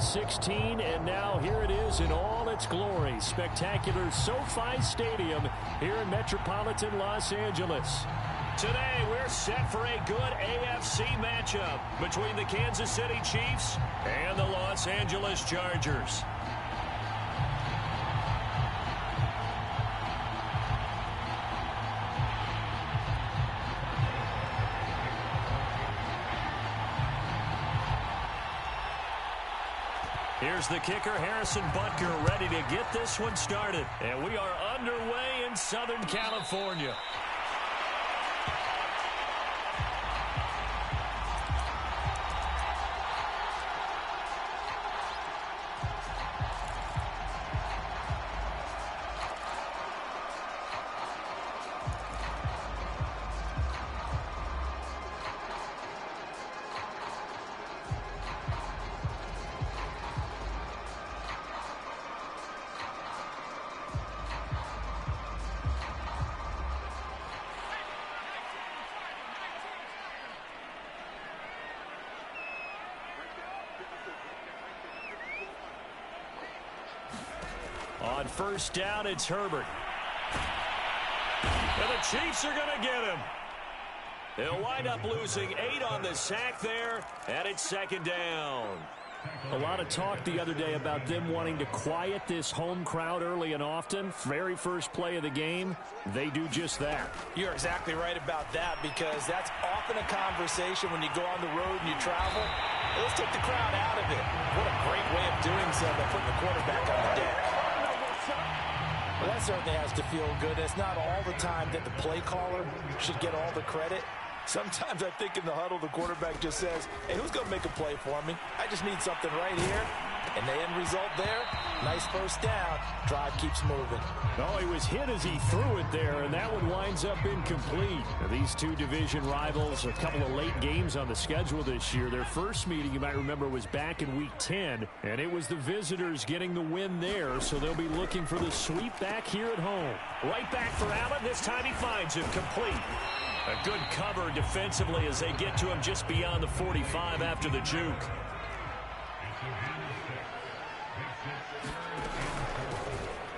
2016, and now here it is in all its glory. Spectacular SoFi Stadium here in metropolitan Los Angeles. Today, we're set for a good AFC matchup between the Kansas City Chiefs and the Los Angeles Chargers. Here's the kicker, Harrison Butker, ready to get this one started. And we are underway in Southern California. On first down, it's Herbert. And the Chiefs are going to get him. They'll wind up losing 8 on the sack there, and it's second down. A lot of talk the other day about them wanting to quiet this home crowd early and often. Very first play of the game, they do just that. You're exactly right about that, because that's often a conversation when you go on the road and you travel. Let's take the crowd out of it. What a great way of doing so by putting the quarterback on the deck. Well, that certainly has to feel good. It's not all the time that the play caller should get all the credit. Sometimes I think in the huddle, the quarterback just says, hey, who's going to make a play for me? I just need something right here. And the end result there, nice first down. Drive keeps moving. Oh, he was hit as he threw it there, and that one winds up incomplete. Now, these two division rivals, a couple of late games on the schedule this year. Their first meeting, you might remember, was back in Week 10, and it was the visitors getting the win there, so they'll be looking for the sweep back here at home. Right back for Allen. This time he finds him complete. A good cover defensively as they get to him just beyond the 45 after the juke.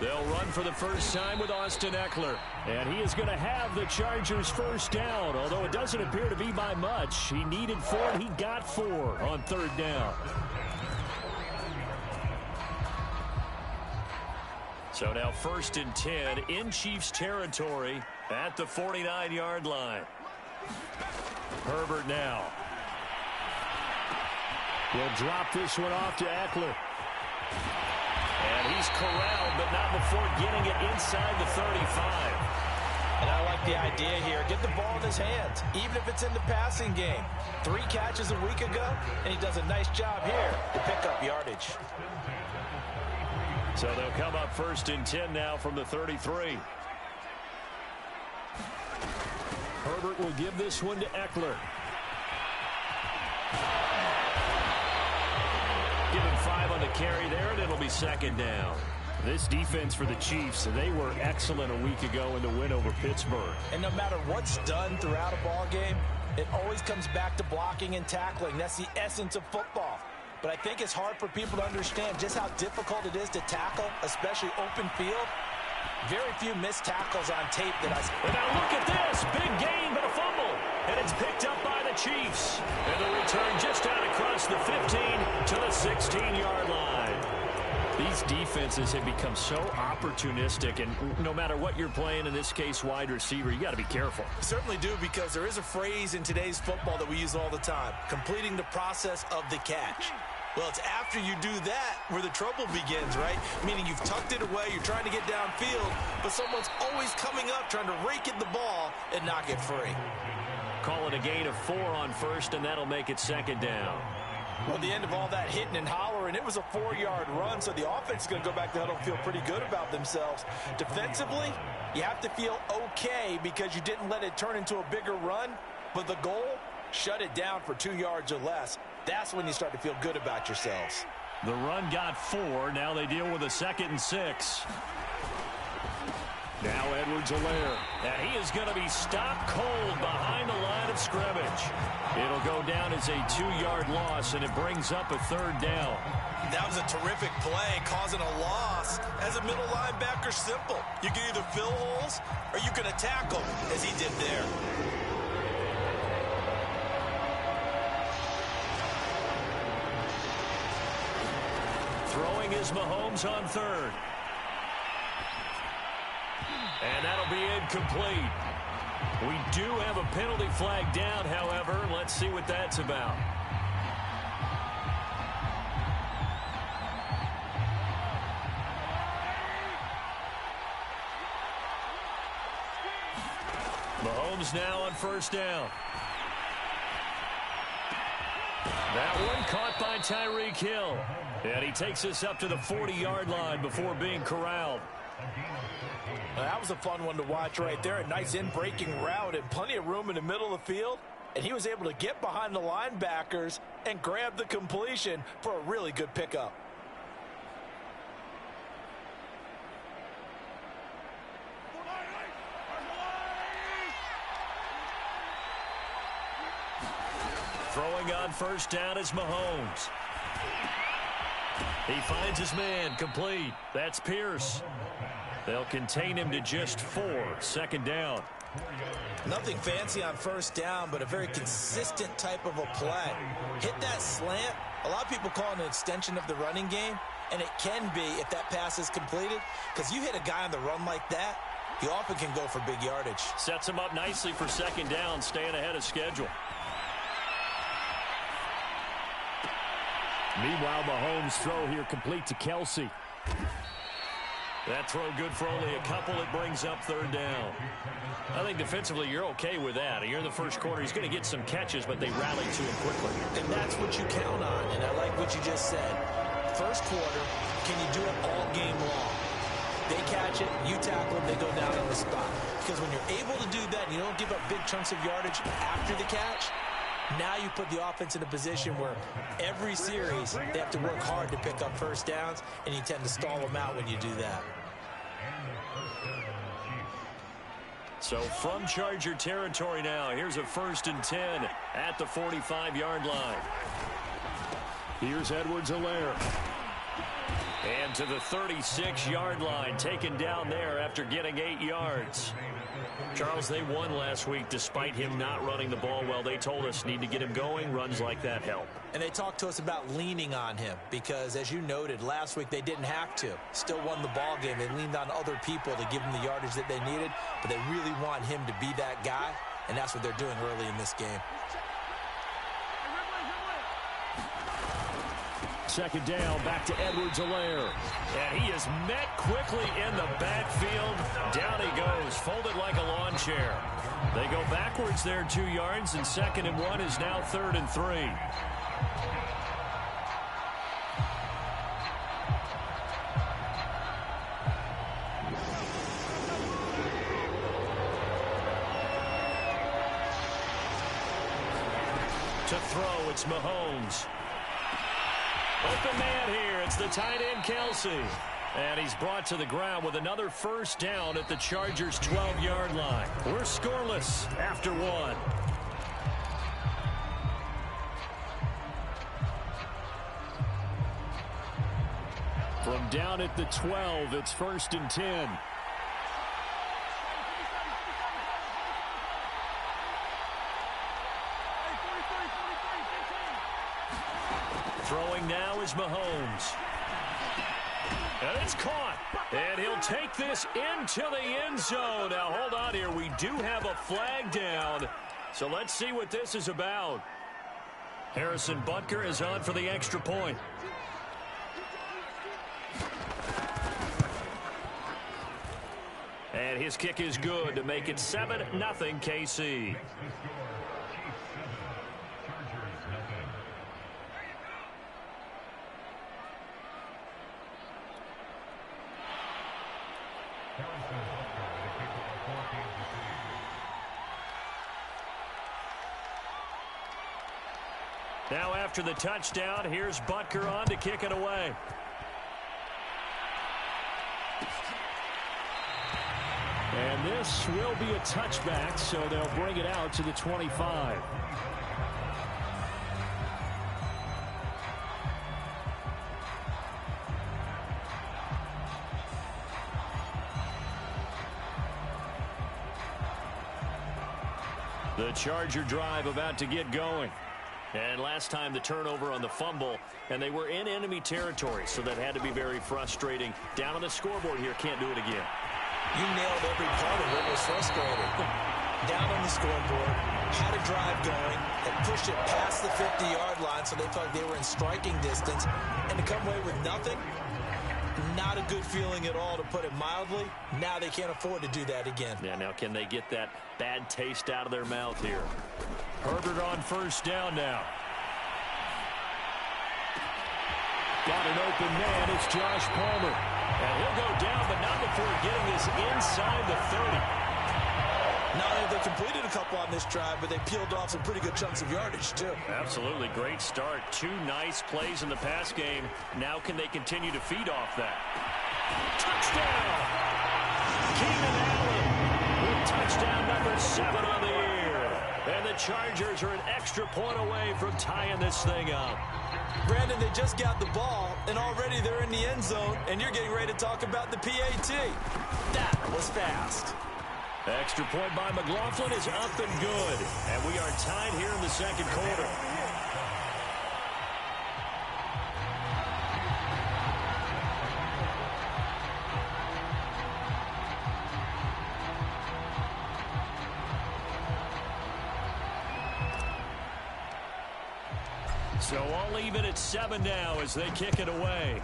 They'll run for the first time with Austin Eckler. And he is going to have the Chargers first down, although it doesn't appear to be by much. He needed 4, and he got 4 on third down. So now 1st and 10 in Chiefs territory at the 49-yard line. Herbert now. Will drop this one off to Eckler. And he's corralled, but not before getting it inside the 35. And I like the idea here. Get the ball in his hands, even if it's in the passing game. 3 catches a week ago, and he does a nice job here to pick up yardage. So they'll come up 1st and 10 now from the 33. Herbert will give this one to Eckler. Give him 5 on the carry there, and it'll be second down. This defense for the Chiefs, they were excellent a week ago in the win over Pittsburgh. And no matter what's done throughout a ball game, it always comes back to blocking and tackling. That's the essence of football. But I think it's hard for people to understand just how difficult it is to tackle, especially open field. Very few missed tackles on tape that I see. And now look at this. Big gain, but a fumble. And it's picked up by the Chiefs. And the return just out across the 15 to the 16-yard line. These defenses have become so opportunistic, and no matter what you're playing, in this case wide receiver, you got to be careful. Certainly do, because there is a phrase in today's football that we use all the time, completing the process of the catch. Well, it's after you do that where the trouble begins, right? Meaning you've tucked it away, you're trying to get downfield, but someone's always coming up trying to rake in the ball and knock it free. Call it a gain of 4 on first, and that'll make it second down. Well, the end of all that hitting and hollering, it was a 4-yard run, so the offense is going to go back to the huddle and feel pretty good about themselves. Defensively, you have to feel okay because you didn't let it turn into a bigger run, but the goal, shut it down for 2 yards or less. That's when you start to feel good about yourselves. The run got 4. Now they deal with a 2nd and 6. Now Edwards-Helaire. And he is going to be stopped cold behind the line of scrimmage. It'll go down as a 2-yard loss, and it brings up a 3rd down. That was a terrific play, causing a loss. As a middle linebacker, simple. You can either fill holes or you can attack them, as he did there. Throwing is Mahomes on third. And that'll be incomplete. We do have a penalty flag down, however. Let's see what that's about. Mahomes now on first down. That one caught by Tyreek Hill. And he takes us up to the 40-yard line before being corralled. That was a fun one to watch right there. A nice in-breaking route and plenty of room in the middle of the field. And he was able to get behind the linebackers and grab the completion for a really good pickup. Throwing on first down is Mahomes. He finds his man, complete. That's Pierce. They'll contain him to just 4. Second down. Nothing fancy on first down, but a very consistent type of a play. Hit that slant. A lot of people call it an extension of the running game, and it can be if that pass is completed, because you hit a guy on the run like that, he often can go for big yardage. Sets him up nicely for second down, staying ahead of schedule. Meanwhile, Mahomes' throw here complete to Kelsey. That throw good for only a couple. It brings up third down. I think defensively you're okay with that. You're in the first quarter. He's going to get some catches, but they rally to him quickly. And that's what you count on, and I like what you just said. First quarter, can you do it all game long? They catch it, you tackle them, they go down on the spot. Because when you're able to do that and you don't give up big chunks of yardage after the catch, now you put the offense in a position where every series they have to work hard to pick up first downs, and you tend to stall them out when you do that. So from Charger territory now, here's a 1st and 10 at the 45-yard line. Here's Edwards-Helaire. And to the 36-yard line, taken down there after getting 8 yards. Charles, they won last week despite him not running the ball well. They told us need to get him going. Runs like that help. And they talked to us about leaning on him because, as you noted, last week they didn't have to. Still won the ball game. They leaned on other people to give them the yardage that they needed, but they really want him to be that guy, and that's what they're doing early in this game. Second down, back to Edwards-Helaire. And he is met quickly in the backfield. Down he goes, folded like a lawn chair. They go backwards there 2 yards, and 2nd and 1 is now 3rd and 3. To throw, it's Mahomes. Open man here. It's the tight end, Kelsey. And he's brought to the ground with another first down at the Chargers' 12-yard line. We're scoreless after 1. From down at the 12, it's 1st and 10. Throwing now is Mahomes. And it's caught. And he'll take this into the end zone. Now, hold on here. We do have a flag down. So let's see what this is about. Harrison Butker is on for the extra point. And his kick is good to make it 7-0 KC. Now after the touchdown, here's Butker on to kick it away. And this will be a touchback, so they'll bring it out to the 25. The Charger drive about to get going. And last time the turnover on the fumble, and they were in enemy territory, so that had to be very frustrating. Down on the scoreboard here, can't do it again. You nailed every part of what was frustrating. Down on the scoreboard, had a drive going, and pushed it past the 50-yard line so they felt like they were in striking distance, and to come away with nothing, not a good feeling at all, to put it mildly. Now they can't afford to do that again. Yeah, now can they get that bad taste out of their mouth here? Herbert on first down now. Got an open man. It's Josh Palmer. And he'll go down, but not before getting this inside the 30. Not only have they completed a couple on this drive, but they peeled off some pretty good chunks of yardage, too. Absolutely. Great start. 2 nice plays in the pass game. Now can they continue to feed off that? Touchdown! Keenan Allen with touchdown number 7 on the year. And the Chargers are an extra point away from tying this thing up. Brandon, they just got the ball, and already they're in the end zone, and you're getting ready to talk about the PAT. That was fast. Extra point by McLaughlin is up and good. And we are tied here in the second quarter. So all even at 7 now as they kick it away.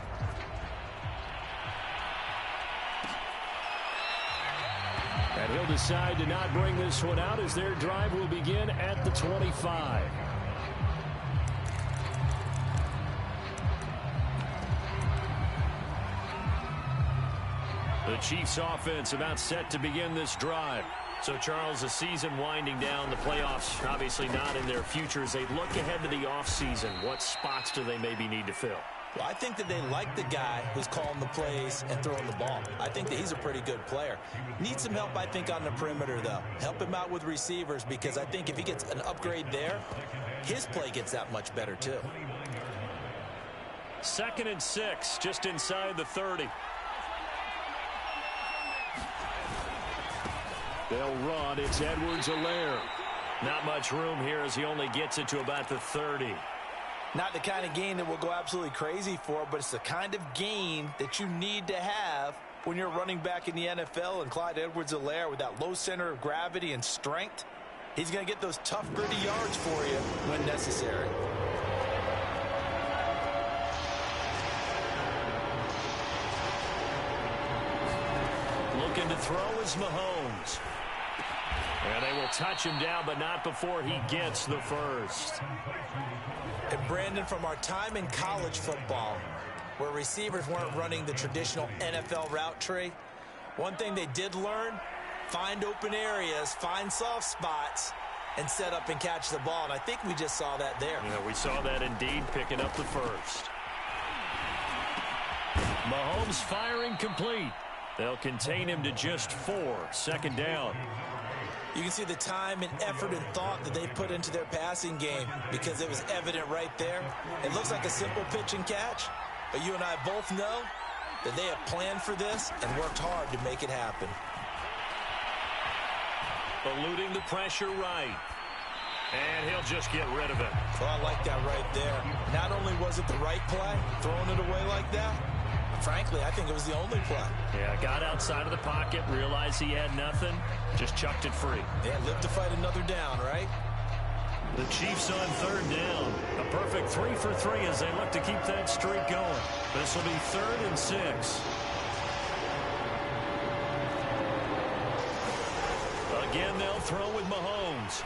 And he'll decide to not bring this one out as their drive will begin at the 25. The Chiefs offense about set to begin this drive. So, Charles, the season winding down, the playoffs obviously not in their future. As they look ahead to the offseason, what spots do they maybe need to fill? Well, I think that they like the guy who's calling the plays and throwing the ball. I think that he's a pretty good player. Needs some help, I think, on the perimeter, though. Help him out with receivers, because I think if he gets an upgrade there, his play gets that much better, too. 2nd and 6, just inside the 30. They'll run. It's Edwards-Helaire. Not much room here as he only gets it to about the 30. Not the kind of gain that we'll go absolutely crazy for, but it's the kind of gain that you need to have when you're running back in the NFL. And Clyde Edwards-Helaire, with that low center of gravity and strength, he's going to get those tough, gritty yards for you when necessary. Looking to throw is Mahomes. And they will touch him down, but not before he gets the first. And Brandon, from our time in college football, where receivers weren't running the traditional NFL route tree, one thing they did learn, find open areas, find soft spots, and set up and catch the ball. And I think we just saw that there. Yeah, we saw that indeed, picking up the first. Mahomes firing complete. They'll contain him to just 4. 2nd down. You can see the time and effort and thought that they put into their passing game, because it was evident right there. It looks like a simple pitch and catch, but you and I both know that they have planned for this and worked hard to make it happen. Eluding the pressure right. And he'll just get rid of it. Well, I like that right there. Not only was it the right play, throwing it away like that, frankly, I think it was the only play. Yeah, got outside of the pocket, realized he had nothing, just chucked it free. Yeah, live to fight another down, right? The Chiefs on 3rd down. A perfect 3 for 3 as they look to keep that streak going. This will be 3rd and 6. Again, they'll throw with Mahomes.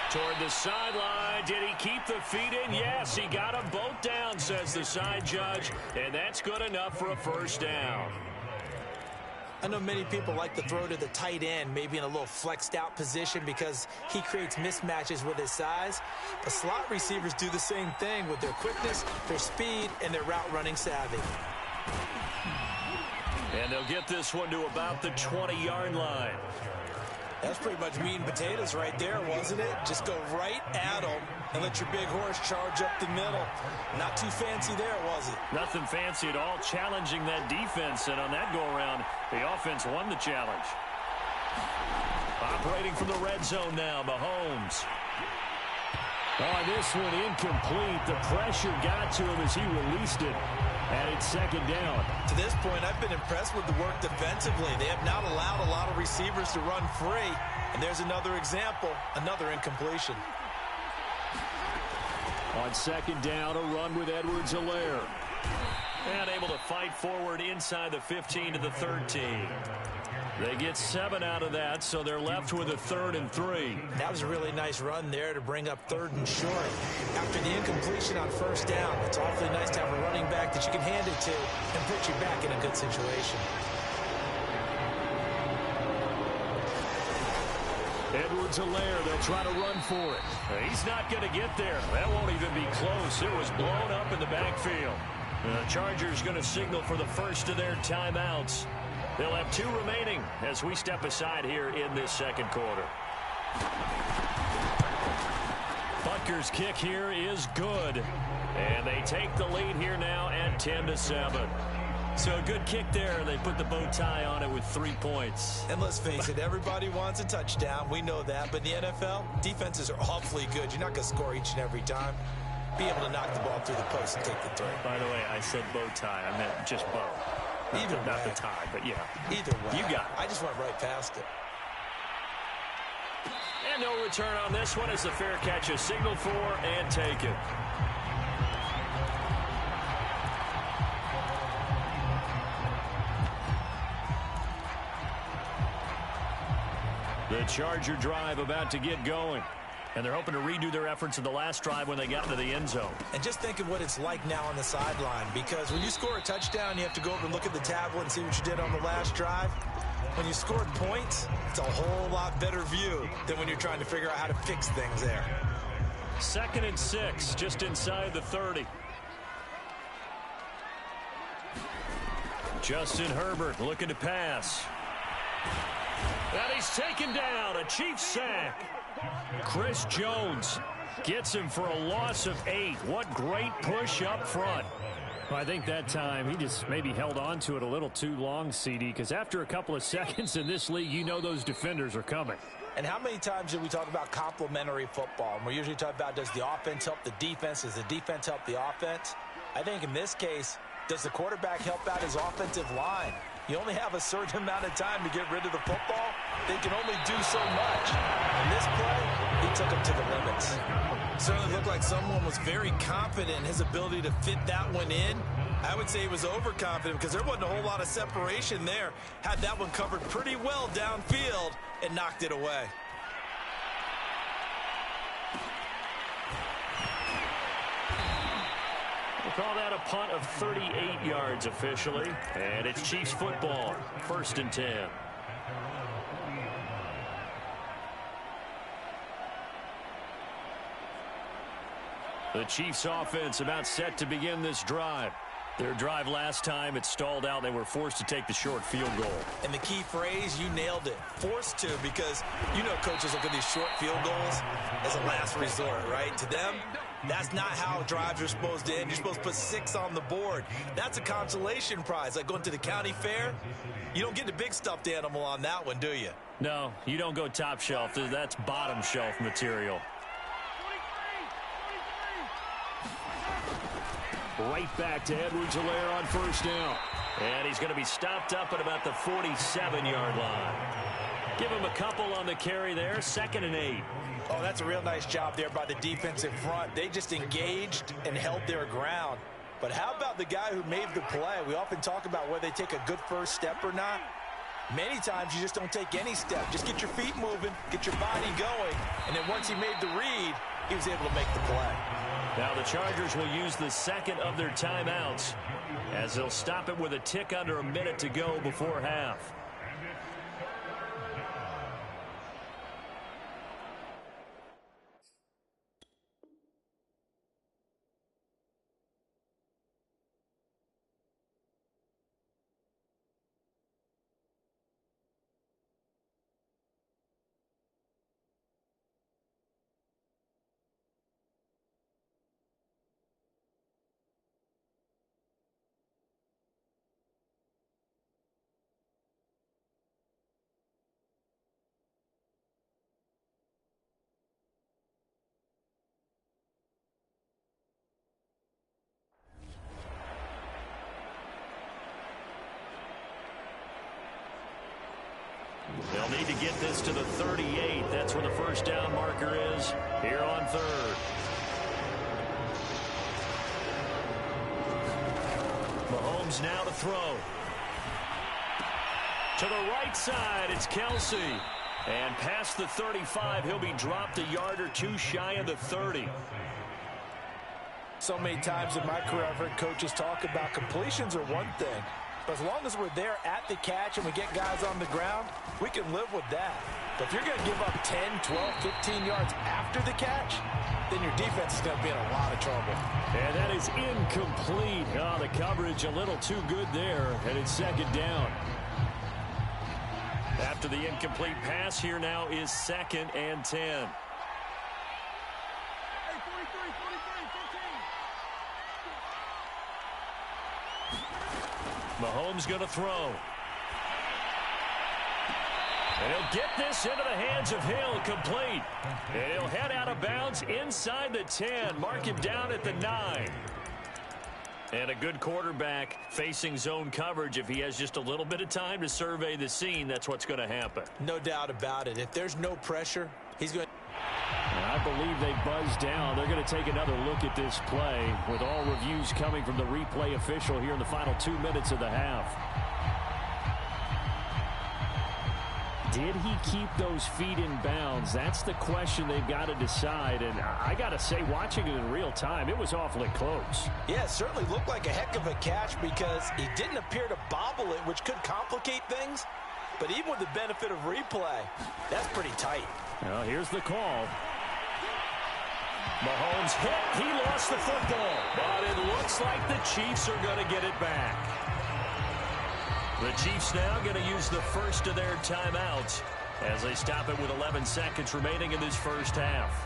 Toward the sideline. Did he keep the feet in? Yes, he got them both down, says the side judge. And that's good enough for a first down. I know many people like to throw to the tight end, maybe in a little flexed out position, because he creates mismatches with his size. But slot receivers do the same thing with their quickness, their speed, and their route running savvy. And they'll get this one to about the 20-yard line. That's pretty much meat and potatoes right there, wasn't it? Just go right at them and let your big horse charge up the middle. Not too fancy there, was it? Nothing fancy at all, challenging that defense. And on that go-around, the offense won the challenge. Operating from the red zone now, Mahomes. Oh, this one incomplete. The pressure got to him as he released it. And it's second down. To this point, I've been impressed with the work defensively. They have not allowed a lot of receivers to run free. And there's another example, another incompletion. On second down, a run with Edwards-Helaire. And able to fight forward inside the 15 to the 13. They get 7 out of that, so they're left with a 3rd and 3. That was a really nice run there to bring up 3rd and short. After the incompletion on first down, it's awfully nice to have a running back that you can hand it to and put you back in a good situation. Edwards-Helaire, they'll try to run for it. He's not going to get there. That won't even be close. It was blown up in the backfield. The Chargers going to signal for the first of their timeouts. They'll have 2 remaining as we step aside here in this second quarter. Butker's kick here is good. And they take the lead here now at 10-7. So a good kick there. They put the bow tie on it with 3 points. And let's face it, everybody wants a touchdown. We know that. But in the NFL, defenses are awfully good. You're not going to score each and every time. Be able to knock the ball through the post and take the throw. By the way, I said bow tie. I meant just bow. Either way. Not the tie, but yeah. Either way. You got it. I just went right past it. And no return on this one as the fair catch is signaled for and taken. The Charger drive about to get going. And they're hoping to redo their efforts in the last drive when they got into the end zone. And just think of what it's like now on the sideline. Because when you score a touchdown, you have to go over and look at the tablet and see what you did on the last drive. When you scored points, it's a whole lot better view than when you're trying to figure out how to fix things there. 2nd and 6, just inside the 30. Justin Herbert looking to pass. And he's taken down, a Chiefs sack. Chris Jones gets him for a loss of 8. What great push up front. Well, I think that time he just maybe held on to it a little too long, CD, because after a couple of seconds in this league, you know those defenders are coming. And how many times did we talk about complementary football? And we're usually talking about, does the offense help the defense? Does the defense help the offense? I think in this case, does the quarterback help out his offensive line? You only have a certain amount of time to get rid of the football. They can only do so much. In this play, he took him to the limits. Certainly looked like someone was very confident in his ability to fit that one in. I would say he was overconfident because there wasn't a whole lot of separation there. Had that one covered pretty well downfield and knocked it away. We'll call that a punt of 38 yards officially. And it's Chiefs football, 1st and 10. The Chiefs offense about set to begin this drive. Their drive last time, it stalled out. They were forced to take the short field goal. And the key phrase, you nailed it. Forced to, because you know coaches look at these short field goals as a last resort, right? To them, that's not how drives are supposed to end. You're supposed to put 6 on the board. That's a consolation prize. Like going to the county fair, you don't get the big stuffed animal on that one, do you? No, you don't go top shelf. That's bottom shelf material. Right back to Edwards-Helaire on first down. And he's going to be stopped up at about the 47-yard line. Give him a couple on the carry there. 2nd and 8. Oh, that's a real nice job there by the defensive front. They just engaged and held their ground. But how about the guy who made the play? We often talk about whether they take a good first step or not. Many times you just don't take any step. Just get your feet moving, get your body going, and then once he made the read, he was able to make the play. Now the Chargers will use the 2nd of their timeouts as they'll stop it with a tick under a minute to go before half. need to get this to the 38. That's where the first down marker is here on third. Mahomes now to throw. To the right side, it's Kelsey. And past the 35, he'll be dropped a yard or two shy of the 30. So many times in my career, I've heard coaches talk about completions are one thing. But as long as we're there at the catch and we get guys on the ground, we can live with that. But if you're going to give up 10, 12, 15 yards after the catch, then your defense is going to be in a lot of trouble. And that is incomplete. Oh, the coverage a little too good there, and it's second down. After the incomplete pass, here now is 2nd and 10. Mahomes going to throw. And he'll get this into the hands of Hill, complete. And he'll head out of bounds inside the 10. Mark him down at the 9. And a good quarterback facing zone coverage. If he has just a little bit of time to survey the scene, that's what's going to happen. No doubt about it. If there's no pressure, he's going to... I believe they buzzed down. They're going to take another look at this play with all reviews coming from the replay official here in the final 2 minutes of the half. Did he keep those feet in bounds? That's the question they've got to decide. And I got to say, watching it in real time, it was awfully close. Yeah, it certainly looked like a heck of a catch because he didn't appear to bobble it, which could complicate things. But even with the benefit of replay, that's pretty tight. Well, here's the call. Mahomes hit. He lost the football. But it looks like the Chiefs are going to get it back. The Chiefs now going to use the first of their timeouts as they stop it with 11 seconds remaining in this first half.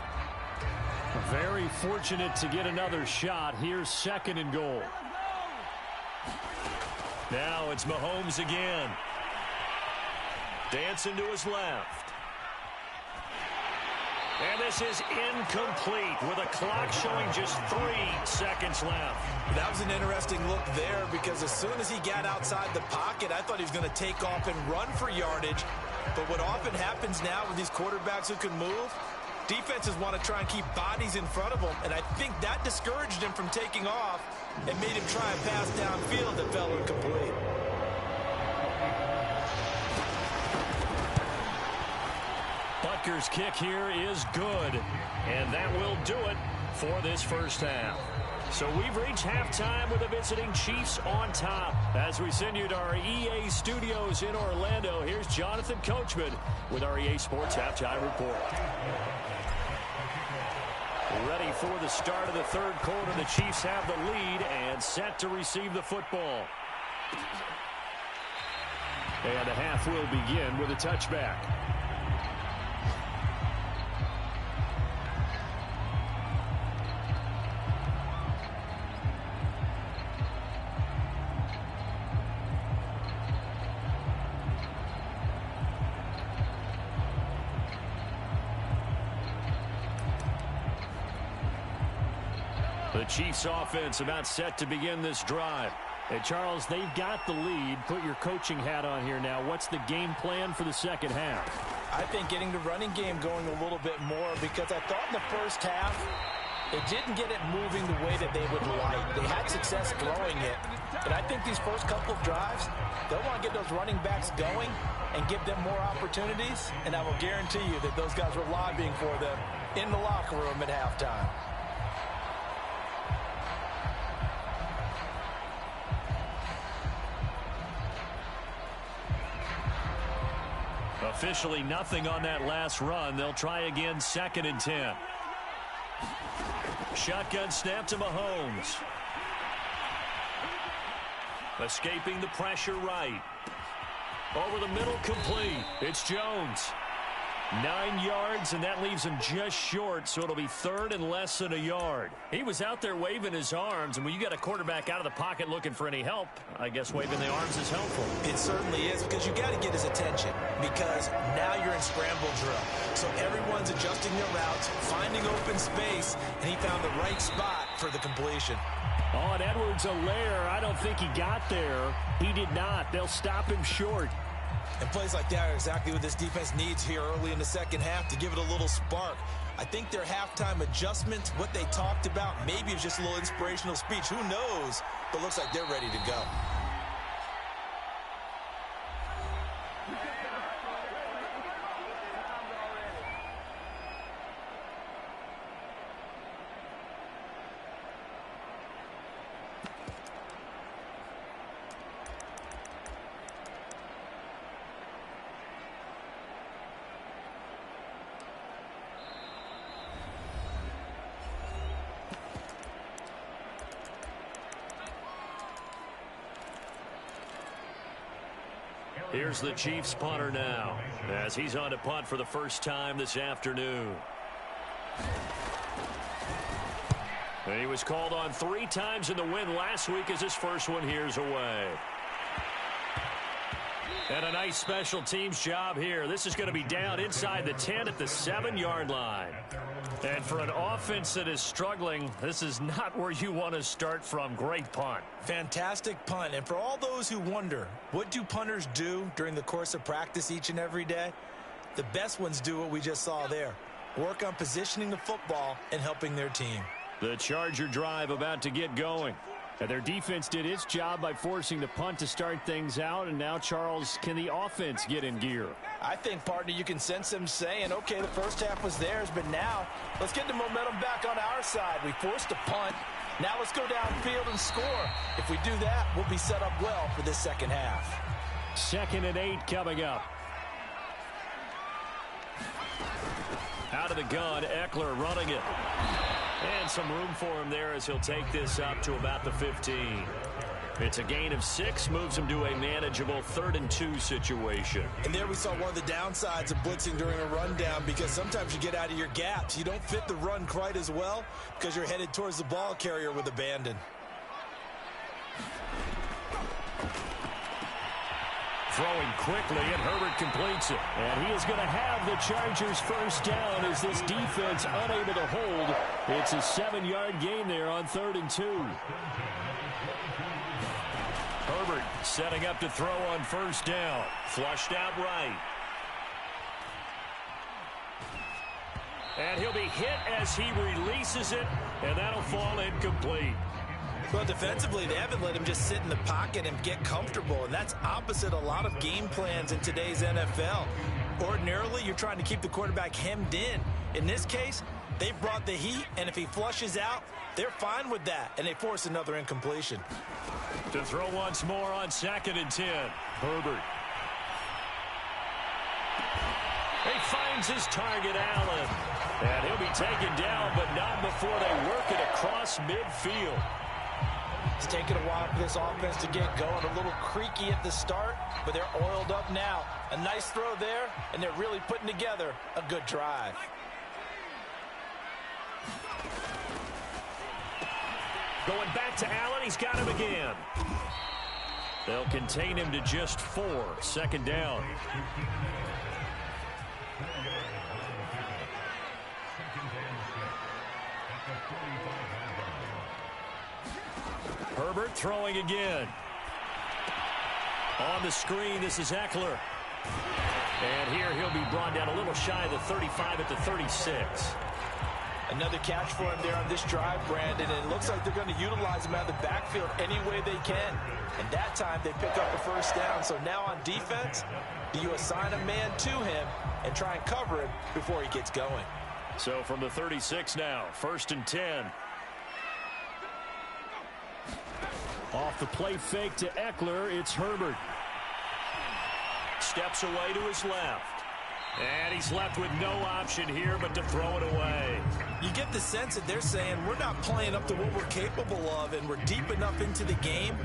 Very fortunate to get another shot. Here's 2nd and goal. Now it's Mahomes again. Dancing to his left. And this is incomplete with a clock showing just 3 seconds left. That was an interesting look there because as soon as he got outside the pocket, I thought he was going to take off and run for yardage. But what often happens now with these quarterbacks who can move, defenses want to try and keep bodies in front of them. And I think that discouraged him from taking off and made him try a pass downfield that fell incomplete. Butker's kick here is good, and that will do it for this first half. So we've reached halftime with the visiting Chiefs on top. As we send you to our EA studios in Orlando, here's Jonathan Coachman with our EA Sports Halftime Report. Ready for the start of the third quarter. The Chiefs have the lead and set to receive the football. And the half will begin with a touchback. The Chiefs offense about set to begin this drive. Hey, Charles, they've got the lead. Put your coaching hat on here now. What's the game plan for the second half? I think getting the running game going a little bit more because I thought in the first half they didn't get it moving the way that they would like. They had success throwing it. But I think these first couple of drives, they'll want to get those running backs going and give them more opportunities. And I will guarantee you that those guys were lobbying for them in the locker room at halftime. Officially nothing on that last run. They'll try again 2nd and 10. Shotgun snap to Mahomes. Escaping the pressure right. Over the middle, complete. It's Jones. 9 yards, and that leaves him just short, so it'll be 3rd and less than a yard. He was out there waving his arms, and when you got a quarterback out of the pocket looking for any help, I guess waving the arms is helpful. It certainly is, because you got to get his attention, because now you're in scramble drill. So everyone's adjusting their routes, finding open space, and he found the right spot for the completion. Oh, and Edwards-Helaire, I don't think he got there. He did not. They'll stop him short. And plays like that are exactly what this defense needs here early in the second half to give it a little spark. I think their halftime adjustments, what they talked about, maybe it was just a little inspirational speech. Who knows? But looks like they're ready to go. Here's the Chiefs punter now, as he's on to punt for the first time this afternoon. And he was called on 3 times in the win last week as his first one here's away. And a nice special teams job here. This is going to be down inside the 10 at the 7-yard line. And for an offense that is struggling, this is not where you want to start from. Great punt. Fantastic punt. And for all those who wonder, what do punters do during the course of practice each and every day? The best ones do what we just saw there. Work on positioning the football and helping their team. The Charger drive about to get going. And their defense did its job by forcing the punt to start things out. And now, Charles, can the offense get in gear? I think, partner, you can sense them saying, okay, the first half was theirs, but now let's get the momentum back on our side. We forced a punt. Now let's go downfield and score. If we do that, we'll be set up well for this second half. 2nd and 8 coming up. Out of the gun, Eckler running it. And some room for him there as he'll take this up to about the 15. It's a gain of 6, moves him to a manageable 3rd and 2 situation. And there we saw one of the downsides of blitzing during a rundown, because sometimes you get out of your gaps. You don't fit the run quite as well because you're headed towards the ball carrier with abandon. Throwing quickly, and Herbert completes it. And he is going to have the Chargers first down as this defense unable to hold. It's a 7-yard gain there on 3rd and 2. Herbert setting up to throw on first down. Flushed out right. And he'll be hit as he releases it, and that'll fall incomplete. Well, defensively, they haven't let him just sit in the pocket and get comfortable, and that's opposite a lot of game plans in today's NFL. Ordinarily, you're trying to keep the quarterback hemmed in. In this case, they've brought the heat, and if he flushes out, they're fine with that, and they force another incompletion. To throw once more on 2nd and 10. Herbert. He finds his target, Allen. And he'll be taken down, but not before they work it across midfield. It's taken a while for this offense to get going. A little creaky at the start, but they're oiled up now. A nice throw there, and they're really putting together a good drive. Going back to Allen, he's got him again. They'll contain him to just 4. 2nd down. Herbert throwing again. On the screen, this is Eckler. And here he'll be brought down a little shy of the 35 at the 36. Another catch for him there on this drive, Brandon, and it looks like they're going to utilize him out of the backfield any way they can. And that time they pick up the first down. So now on defense, do you assign a man to him and try and cover him before he gets going? So from the 36 now, 1st and 10. Off the play fake to Eckler, it's Herbert. Steps away to his left. And he's left with no option here but to throw it away. You get the sense that they're saying we're not playing up to what we're capable of, and we're deep enough into the game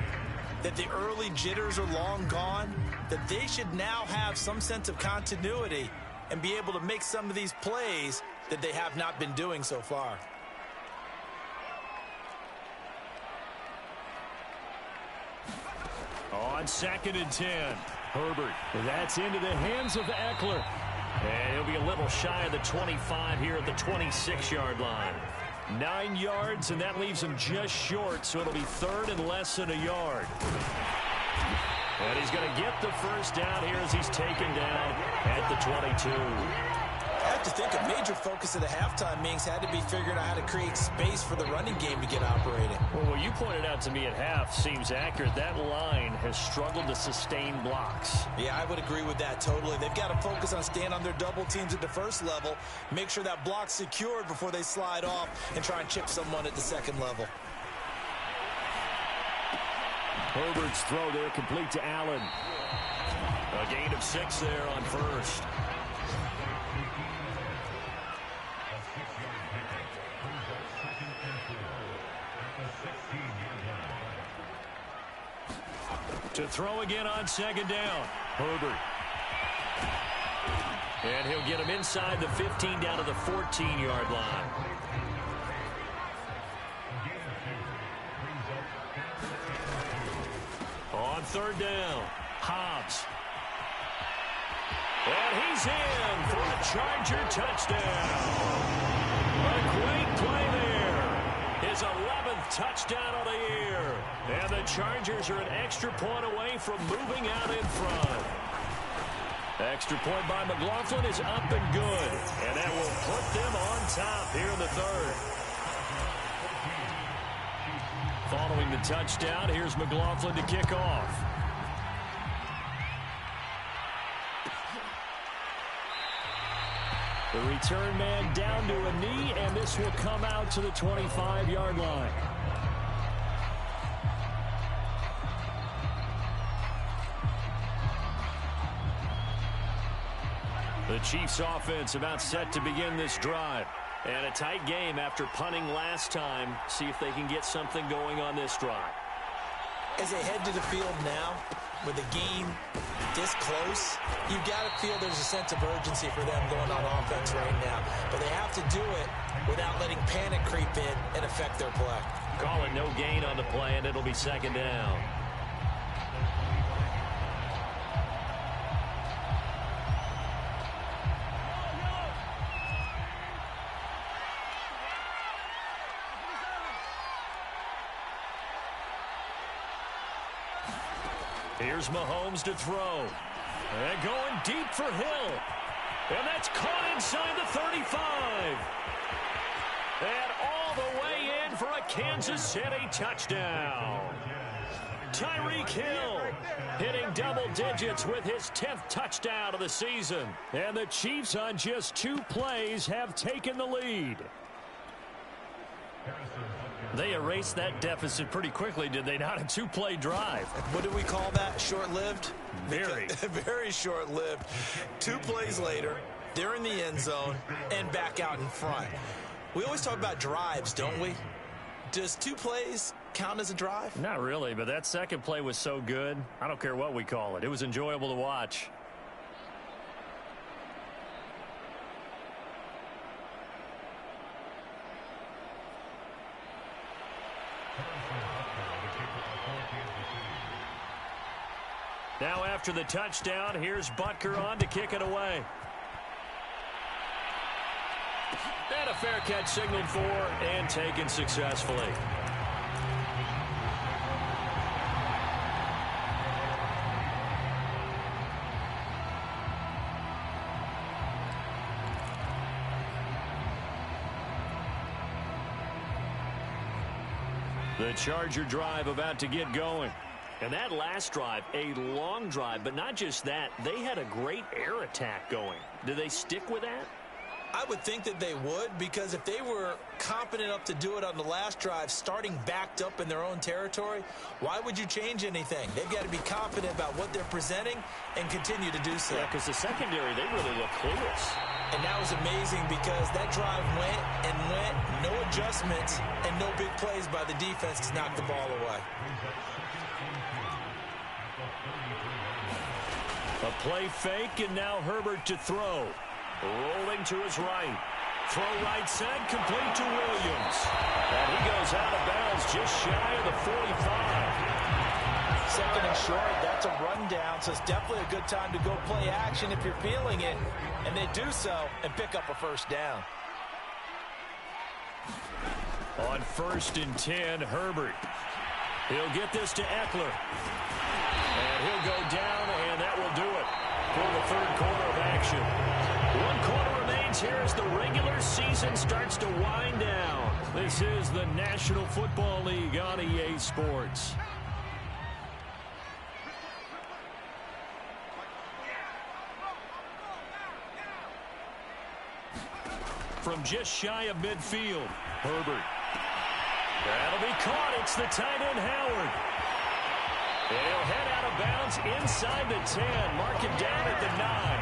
that the early jitters are long gone, that they should now have some sense of continuity and be able to make some of these plays that they have not been doing so far. On 2nd and 10, Herbert. That's into the hands of Eckler. And he'll be a little shy of the 25 here at the 26-yard line. 9 yards, and that leaves him just short, so it'll be 3rd and less than a yard. And he's going to get the first down here as he's taken down at the 22. I have to think a major focus of the halftime meetings had to be figuring out how to create space for the running game to get operating. Well, what you pointed out to me at half seems accurate. That line has struggled to sustain blocks. Yeah, I would agree with that totally. They've got to focus on staying on their double teams at the first level, make sure that block's secured before they slide off and try and chip someone at the second level. Herbert's throw there complete to Allen. A gain of 6 there on first. To throw again on second down. Herbert. And he'll get him inside the 15 down to the 14-yard line. On third down, Hobbs. And he's in for a Charger touchdown. A great play there. His 11th touchdown of the year. And the Chargers are an extra point away from moving out in front. Extra point by McLaughlin is up and good. And that will put them on top here in the third. Following the touchdown, here's McLaughlin to kick off. The return man down to a knee, and this will come out to the 25-yard line. The Chiefs offense about set to begin this drive. And a tight game after punting last time. See if they can get something going on this drive. As they head to the field now, with the game this close, you've got to feel there's a sense of urgency for them going on offense right now. But they have to do it without letting panic creep in and affect their play. Call it no gain on the play, and it'll be second down. Here's Mahomes to throw. And going deep for Hill. And that's caught inside the 35. And all the way in for a Kansas City touchdown. Tyreek Hill hitting double digits with his 10th touchdown of the season. And the Chiefs on just 2 plays have taken the lead. They erased that deficit pretty quickly, did they not? A 2-play drive. What do we call that? Short-lived? Very. Very short-lived. 2 plays later, they're in the end zone and back out in front. We always talk about drives, don't we? Does 2 plays count as a drive? Not really, but that second play was so good. I don't care what we call it. It was enjoyable to watch. Now after the touchdown, here's Butker on to kick it away. And a fair catch signaled for and taken successfully. The Charger drive about to get going. And that last drive, a long drive, but not just that, they had a great air attack going. Do they stick with that? I would think that they would, because if they were confident enough to do it on the last drive, starting backed up in their own territory, why would you change anything? They've got to be confident about what they're presenting and continue to do so. Yeah, because the secondary, they really look clueless. And that was amazing because that drive went and went, no adjustments, and no big plays by the defense to knock the ball away. A play fake, and now Herbert to throw. Rolling to his right. Throw right side, complete to Williams. And he goes out of bounds just shy of the 45. Second and short, that's a rundown, so it's definitely a good time to go play action if you're feeling it. And they do so and pick up a first down. On 1st and 10, Herbert. He'll get this to Eckler. And he'll go down, and that will do it for the third quarter of action. 1 quarter remains here as the regular season starts to wind down. This is the National Football League on EA Sports. From just shy of midfield, Herbert. That'll be caught. It's the tight end, Howard. And he'll head out of bounds inside the 10. Mark it down at the 9.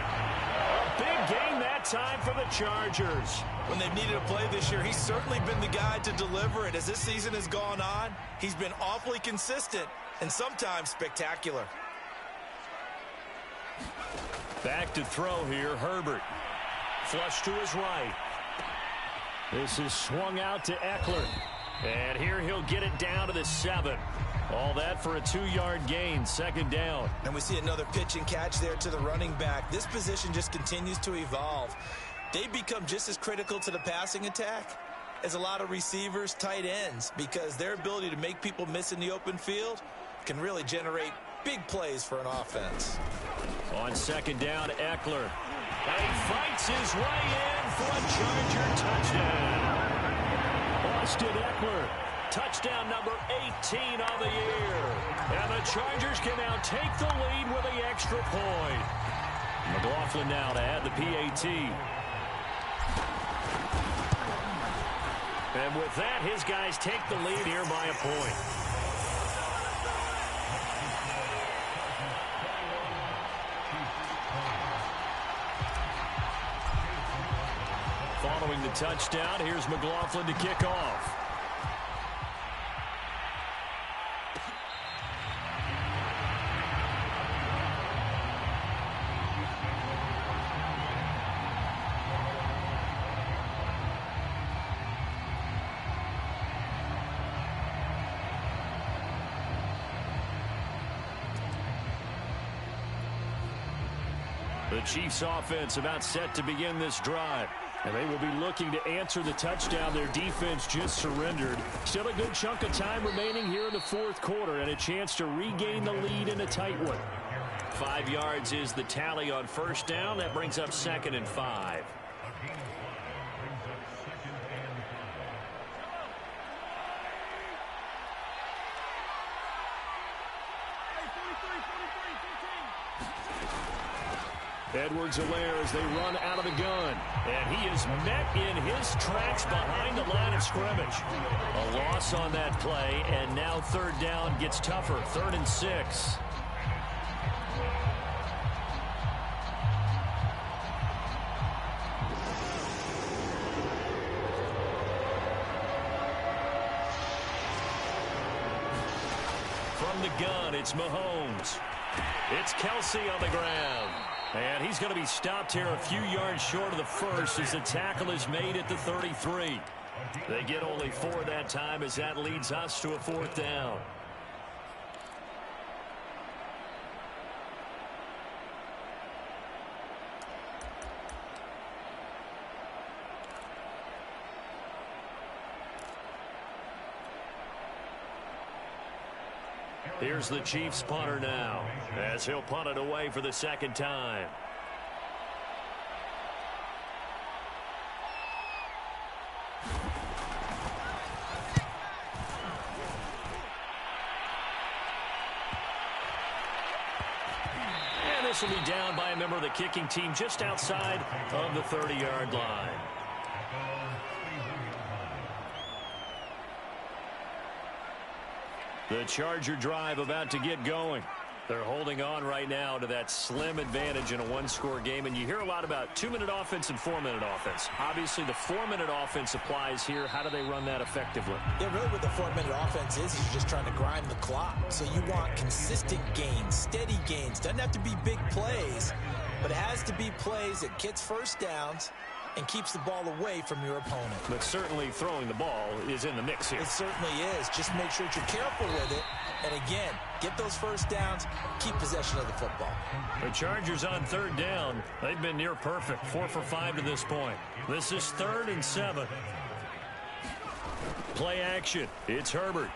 A big game that time for the Chargers. When they've needed a play this year, he's certainly been the guy to deliver it. As this season has gone on, he's been awfully consistent and sometimes spectacular. Back to throw here, Herbert. Flush to his right. This is swung out to Eckler. And here he'll get it down to the 7. All that for a 2-yard gain, second down. And we see another pitch and catch there to the running back. This position just continues to evolve. They become just as critical to the passing attack as a lot of receivers, tight ends, because their ability to make people miss in the open field can really generate big plays for an offense. On second down, Eckler. And he fights his way in for a Charger touchdown. Austin Eckler, touchdown number 18 on the year. And the Chargers can now take the lead with the extra point. McLaughlin now to add the PAT. And with that, his guys take the lead here by a point. Following the touchdown, here's McLaughlin to kick off. The Chiefs offense about set to begin this drive. And they will be looking to answer the touchdown their defense just surrendered. Still a good chunk of time remaining here in the fourth quarter and a chance to regain the lead in a tight one. 5 yards is the tally on first down. That brings up 2nd and 5. Edwards-Helaire as they run out of the gun. And he is met in his tracks behind the line of scrimmage. A loss on that play, and now third down gets tougher. 3rd and 6. From the gun, it's Mahomes. It's Kelsey on the ground. And he's going to be stopped here a few yards short of the first as the tackle is made at the 33. They get only 4 that time as that leads us to a 4th down. Here's the Chiefs punter now as he'll punt it away for the 2nd time. And this will be down by a member of the kicking team just outside of the 30-yard line. The Charger drive about to get going. They're holding on right now to that slim advantage in a 1-score game. And you hear a lot about 2-minute offense and 4-minute offense. Obviously, the 4-minute offense applies here. How do they run that effectively? Yeah, really what the 4-minute offense is you're just trying to grind the clock. So you want consistent gains, steady gains. Doesn't have to be big plays, but it has to be plays that gets first downs and keeps the ball away from your opponent. But certainly throwing the ball is in the mix here. It certainly is. Just make sure that you're careful with it. And again, get those first downs, keep possession of the football. The Chargers on 3rd down. They've been near perfect. 4 for 5 to this point. This is 3rd and 7. Play action. It's Herbert.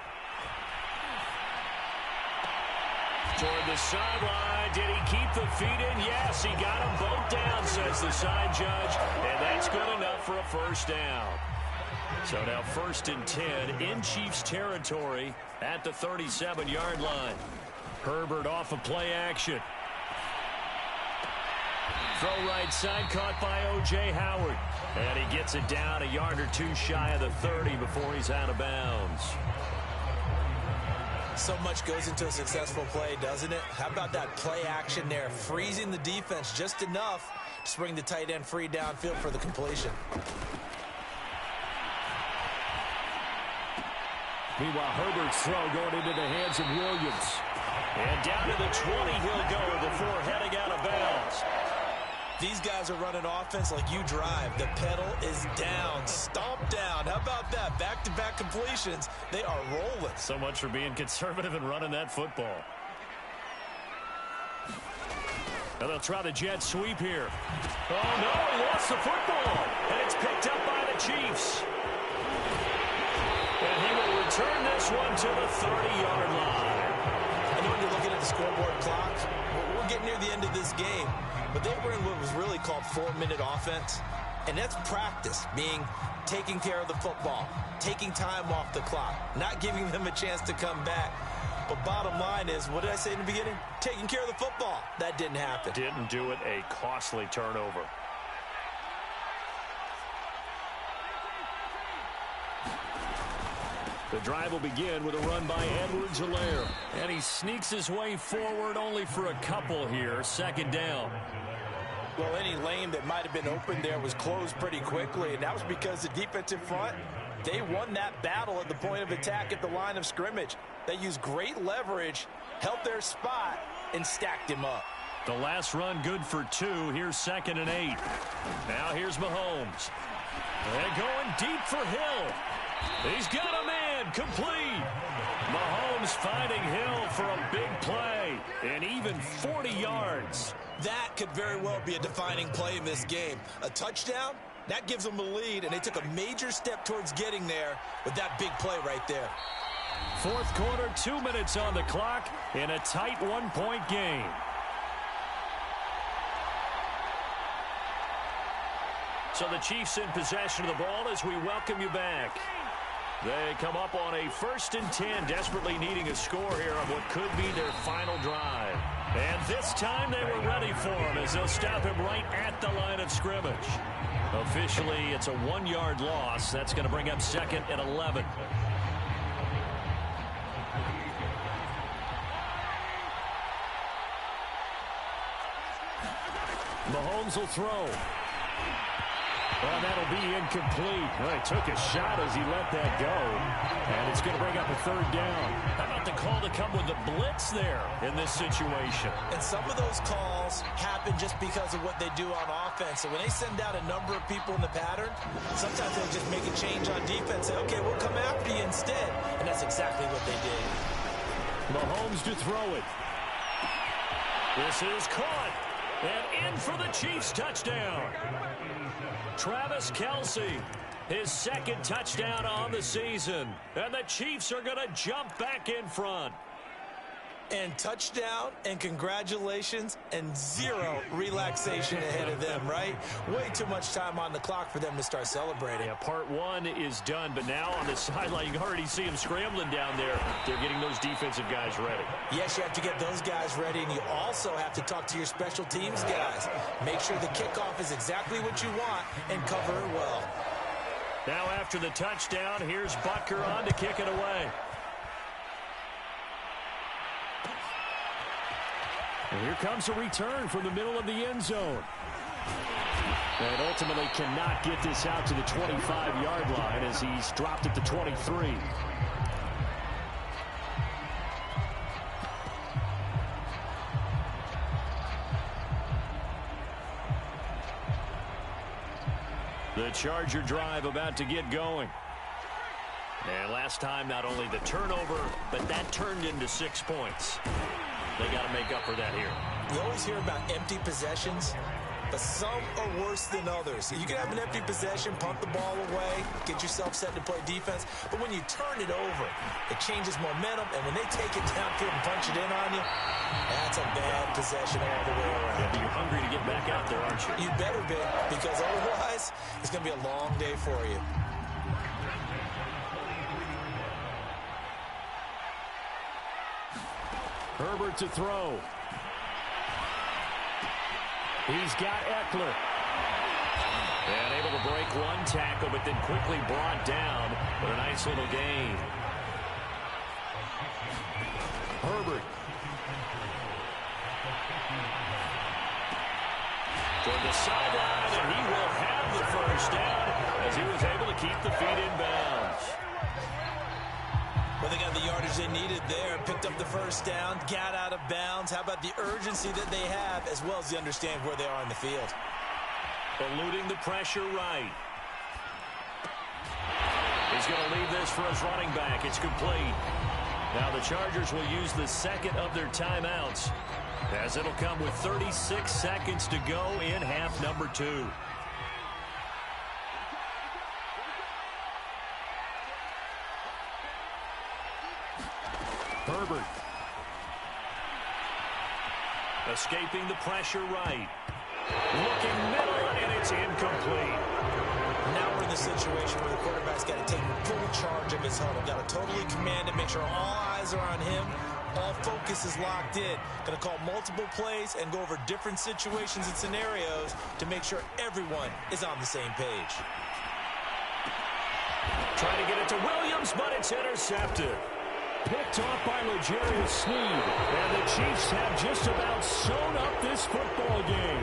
Toward the sideline. Did he keep the feet in? Yes, he got them both down, says the side judge. And that's good enough for a first down. So now 1st and 10 in Chiefs territory at the 37-yard line. Herbert off of play action. Throw right side, caught by O.J. Howard. And he gets it down a yard or two shy of the 30 before he's out of bounds. So much goes into a successful play, doesn't it? How about that play action there, freezing the defense just enough to bring the tight end free downfield for the completion. Meanwhile, Herbert's throw going into the hands of Williams. And down to the 20 he'll go before heading out of bounds. These guys are running offense like you drive. The pedal is down, stomp down. How about that? Back-to-back completions. They are rolling. So much for being conservative and running that football. Now they'll try the jet sweep here. Oh, no, lost the football. And it's picked up by the Chiefs. And he will return this one to the 30-yard line. I know when you're looking at the scoreboard clock, we're getting near the end of this game. But they were in what was really called 4-minute offense. And that's practice, meaning taking care of the football, taking time off the clock, not giving them a chance to come back. But bottom line is, what did I say in the beginning? Taking care of the football. That didn't happen. Didn't do it. A costly turnover. The drive will begin with a run by Edwards-Helaire. And he sneaks his way forward only for a couple here. 2nd down. Well, any lane that might have been open there was closed pretty quickly, and that was because the defensive front, they won that battle at the point of attack at the line of scrimmage. They used great leverage, held their spot, and stacked him up. The last run good for 2. Here's 2nd and 8. Now here's Mahomes. And going deep for Hill. He's got a man complete. Mahomes finding Hill for a big play. And even 40 yards. That could very well be a defining play in this game. A touchdown, that gives them a lead, and they took a major step towards getting there with that big play right there. 4th quarter, 2 minutes on the clock in a tight 1-point game. So the Chiefs in possession of the ball as we welcome you back. They come up on a 1st and 10, desperately needing a score here on what could be their final drive. And this time they were ready for him as they'll stop him right at the line of scrimmage. Officially, it's a 1-yard loss. That's going to bring up 2nd and 11. Mahomes will throw. Well, that'll be incomplete. Well, he took a shot as he let that go. And it's going to bring up a 3rd down. How about the call to come with the blitz there in this situation? And some of those calls happen just because of what they do on offense. So when they send out a number of people in the pattern, sometimes they'll just make a change on defense. Say, okay, we'll come after you instead. And that's exactly what they did. Mahomes to throw it. This is caught. And in for the Chiefs touchdown. Travis Kelce, his 2nd touchdown on the season. And the Chiefs are going to jump back in front. And touchdown, and congratulations, and 0 relaxation ahead of them, right? Way too much time on the clock for them to start celebrating. Yeah, part 1 is done, but now on the sideline, you can already see them scrambling down there. They're getting those defensive guys ready. Yes, you have to get those guys ready, and you also have to talk to your special teams guys. Make sure the kickoff is exactly what you want and cover it well. Now after the touchdown, here's Butker on to kick it away. And here comes a return from the middle of the end zone. And ultimately cannot get this out to the 25-yard line as he's dropped at the 23. The Charger drive about to get going. And last time, not only the turnover, but that turned into 6 points. They got to make up for that here. You always hear about empty possessions. but some are worse than others. You can have an empty possession, punt the ball away, get yourself set to play defense, but when you turn it over, it changes momentum, and when they take it downfield and punch it in on you, that's a bad possession all the way around. Yeah, but you're hungry to get back out there, aren't you? You better be, because otherwise, it's going to be a long day for you. Herbert to throw. He's got Eckler. And able to break one tackle, but then quickly brought down. But a nice little gain. Herbert. Toward the sideline, and he will have the first down as he was able to keep the feet in bounds. Well, they got the yardage they needed there, picked up the first down, got out of bounds. How about the urgency that they have, as well as the understand where they are in the field? Eluding the pressure right. He's going to leave this for his running back. It's complete. Now the Chargers will use the second of their timeouts, as it'll come with 36 seconds to go in half number 2. Herbert. Escaping the pressure right. Looking middle, and it's incomplete. Now we're in the situation where the quarterback's got to take full charge of his huddle. Got to totally command it, make sure all eyes are on him. All focus is locked in. Going to call multiple plays and go over different situations and scenarios to make sure everyone is on the same page. Trying to get it to Williams, but it's intercepted. Picked off by L'Jarius Sneed. And the Chiefs have just about sewn up this football game.